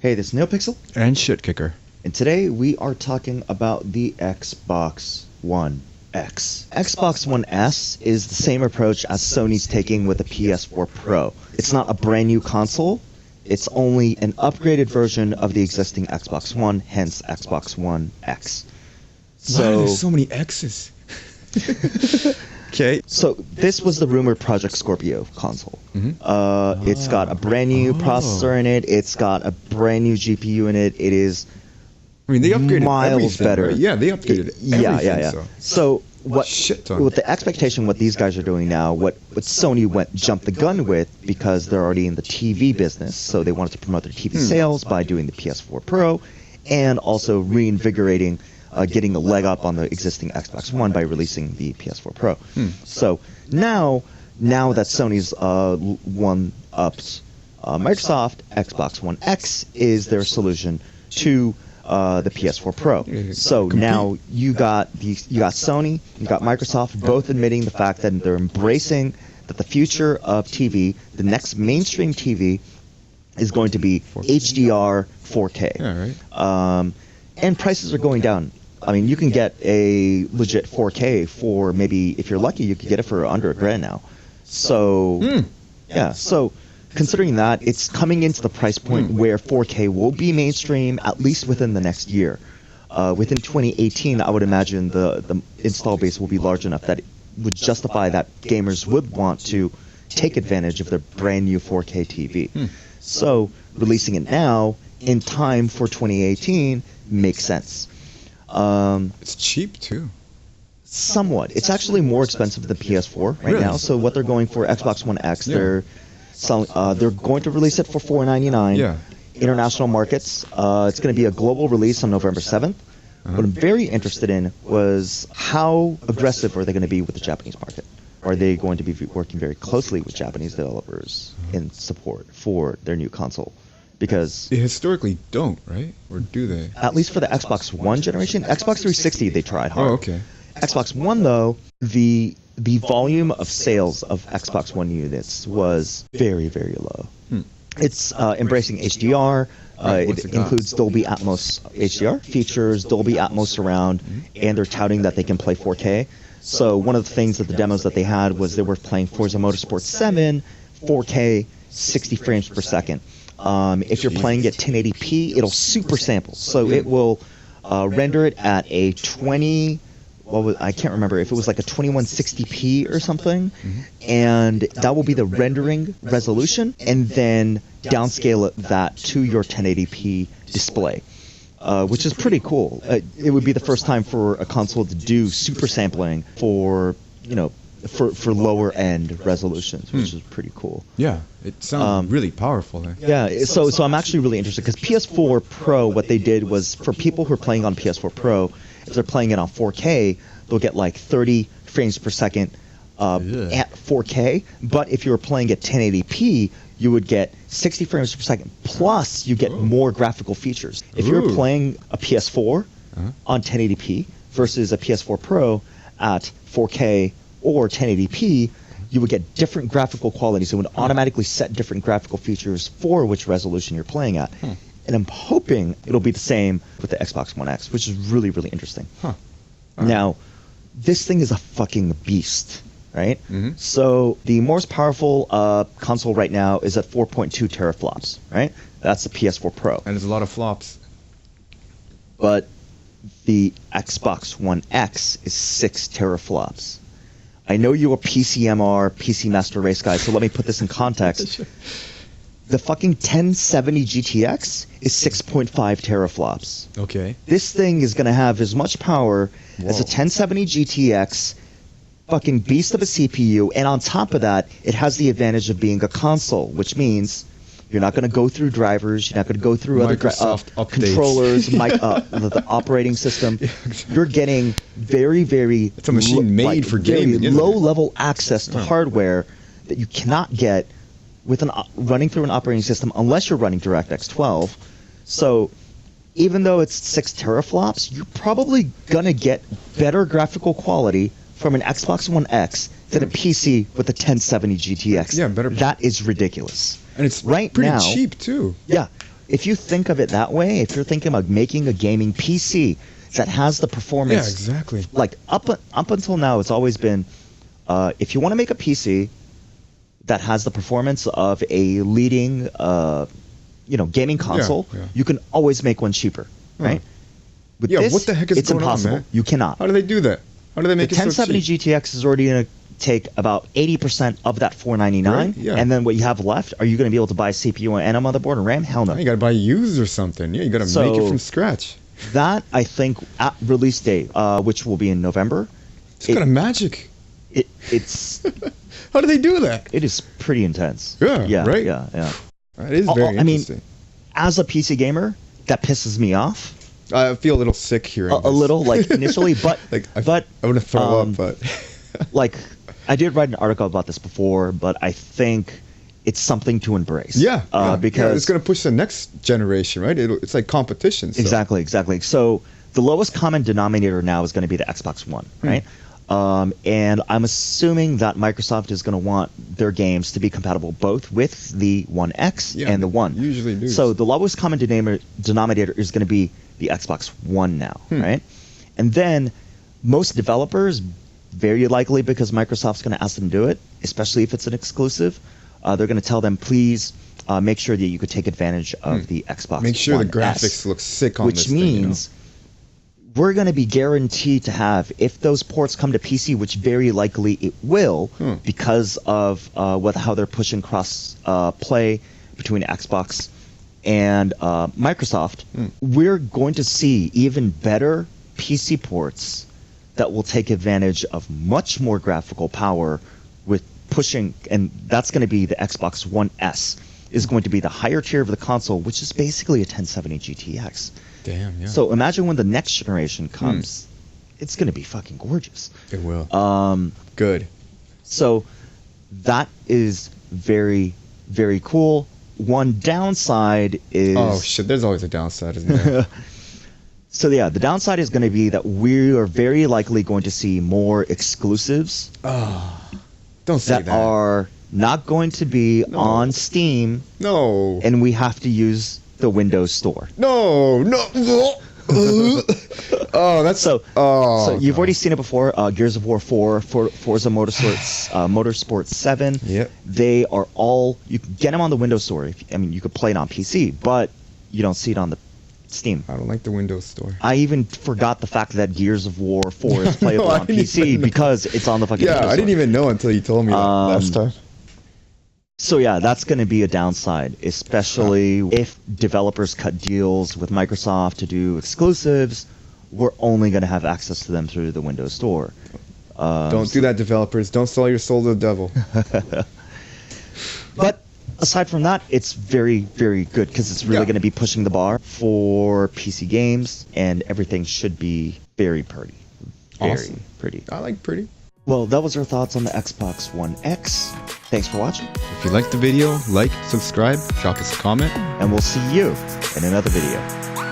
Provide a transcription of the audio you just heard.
Hey, this is NEOPIXEL. And Shitkicker. And today we are talking about the Xbox One X. Xbox One S is the same approach as Sony's taking with the PS4 Pro. It's not a brand new console. It's only an upgraded version of the existing Xbox One, hence Xbox One X. Why are there so many X's? Okay. So this was the rumored Project Scorpio console. It's got a brand new processor in it. It's got a brand new GPU in it. It is they upgraded miles better. Right? Yeah, they upgraded everything. Yeah. So with the expectation, what these guys are doing now, what Sony jumped the gun with, because they're already in the TV business, so they wanted to promote their TV sales by doing the PS4 Pro, and also reinvigorating, getting a leg up on the existing Xbox One by releasing the PS4 Pro. So now that Sony's one-upped Microsoft, Xbox One X is their solution to the PS4 Pro. So now you got Sony, you got Microsoft, both admitting the fact that they're embracing that the future of TV, the next mainstream TV, is going to be HDR 4K. Yeah, right. And prices are going down. I mean, you can get a legit 4K for maybe, if you're lucky, you could get it for under $1,000 now. So, yeah. So, considering that, it's coming into the price point where 4K will be mainstream, at least within the next year. Within 2018, I would imagine the install base will be large enough that it would justify that gamers would want to take advantage of their brand new 4K TV. So, releasing it now, in time for 2018, makes sense. It's cheap too. Somewhat. It's actually more expensive than PS4 right now. So what they're going for Xbox One X, they're going to release it for $499. Yeah. International markets. It's going to be a global release on November 7th. What I'm very interested in was how aggressive are they going to be with the Japanese market? Are they going to be working very closely with Japanese developers in support for their new console? Because they historically don't, right? Or do they? At least for the Xbox One generation, Xbox 360 they tried hard. Oh, okay. Xbox One though, the volume of sales of Xbox One units was very, very low. It's embracing HDR. It includes Dolby Atmos HDR features, Dolby Atmos surround, and they're touting that they can play 4K. So one of the things that the demos that they had was they were playing Forza Motorsport 7, 4K, 60 frames per second. If you're playing at 1080p, it'll super sample. So it will render it at a I can't remember if it was like a 2160p or something, and that will be the rendering resolution, and then downscale that to your 1080p display, which is pretty cool. It would be the first time for a console to do super sampling for for lower end resolutions, which is pretty cool. Yeah, it sounds really powerful. Yeah, so I'm actually really interested because PS4 Pro, what they did was for people who are playing on PS4 Pro, if they're playing it on 4K, they'll get like 30 frames per second at 4K. But if you were playing at 1080p, you would get 60 frames per second. Plus, you get more graphical features. If you're playing a PS4 on 1080p versus a PS4 Pro at 4K or 1080p, you would get different graphical qualities. It would automatically set different graphical features for which resolution you're playing at. And I'm hoping it'll be the same with the Xbox One X, which is really, really interesting. Now, this thing is a fucking beast, right? So the most powerful console right now is at 4.2 teraflops, right? That's the PS4 Pro. And there's a lot of flops. But the Xbox One X is 6 teraflops. I know you're a PCMR, PC Master Race guy, so let me put this in context. The fucking 1070 GTX is 6.5 teraflops. Okay. This thing is going to have as much power as a 1070 GTX, fucking beast of a CPU, and on top of that, it has the advantage of being a console, which means you're not going to go through drivers, you're not going to go through other controllers, the operating system. You're getting very, very it's a machine made for gaming, low-level access to hardware that you cannot get with running through an operating system unless you're running DirectX 12. So even though it's 6 teraflops, you're probably going to get better graphical quality from an Xbox One X than a PC with a 1070 GTX. Yeah, better. That is ridiculous. And it's right pretty now, cheap too. Yeah. if you think of it that way, if you're thinking about making a gaming PC that has the performance, Yeah, exactly. Like up until now, it's always been, if you want to make a PC that has the performance of a leading, gaming console, you can always make one cheaper, right? With this, what the heck is it's going impossible. on, man? You cannot. How do they do that? How do they make The it so 1070 cheap? GTX is already going to take about 80% of that $499, Right, yeah. and then what you have left, are you going to be able to buy a CPU and a motherboard and RAM? Hell no. You gotta buy used or something. Yeah, you gotta make it from scratch. That, I think, at release date, which will be in November, It's kind of magic. it's How do they do that? it is pretty intense. Yeah, right? Yeah. It is very I mean, interesting. as a PC gamer, that pisses me off I feel a little sick hearing a this. little, like initially, but I but want to throw up, but like I did write an article about this before, but I think it's something to embrace. Because it's going to push the next generation, right? It's like competition. So. Exactly. So the lowest common denominator now is going to be the Xbox One, right? And I'm assuming that Microsoft is going to want their games to be compatible both with the One X and the One. Usually do. So the lowest common denominator is going to be the Xbox One now, right? And then most developers, very likely because Microsoft's going to ask them to do it, especially if it's an exclusive, they're going to tell them, please make sure that you could take advantage of the Xbox Make sure One the graphics S, look sick on which this thing, means we're going to be guaranteed to have, if those ports come to PC, which very likely it will, because of how they're pushing cross play between Xbox and Microsoft, we're going to see even better PC ports that will take advantage of much more graphical power with pushing, and that's going to be the Xbox One S, is going to be the higher tier of the console, which is basically a 1070 GTX. Damn, yeah. So imagine when the next generation comes, it's going to be fucking gorgeous. It will. Good. So that is very, very cool. One downside is... Oh, shit. There's always a downside, isn't there? So yeah, the downside is going to be that we are very likely going to see more exclusives Don't say that are not going to be on Steam, No. and we have to use the Windows Store. No. Oh, that's So, Oh. so you've already seen it before. Gears of War 4, Forza Motorsport 7. Yep. They are all, you can get them on the Windows Store. You could play it on PC, but you don't see it on the Steam. I don't like the Windows Store. I even forgot the fact that Gears of War 4 is playable on PC because it's on the fucking Windows Store. I didn't even know until you told me that last time. So yeah, that's going to be a downside, especially if developers cut deals with Microsoft to do exclusives. We're only going to have access to them through the Windows Store. Don't do that, developers. Don't sell your soul to the devil. But aside from that, it's very, very good because it's really going to be pushing the bar for PC games, and everything should be very pretty. Very pretty. I like pretty. Well, that was our thoughts on the Xbox One X. Thanks for watching, If you liked the video, like, subscribe, drop us a comment. and we'll see you in another video.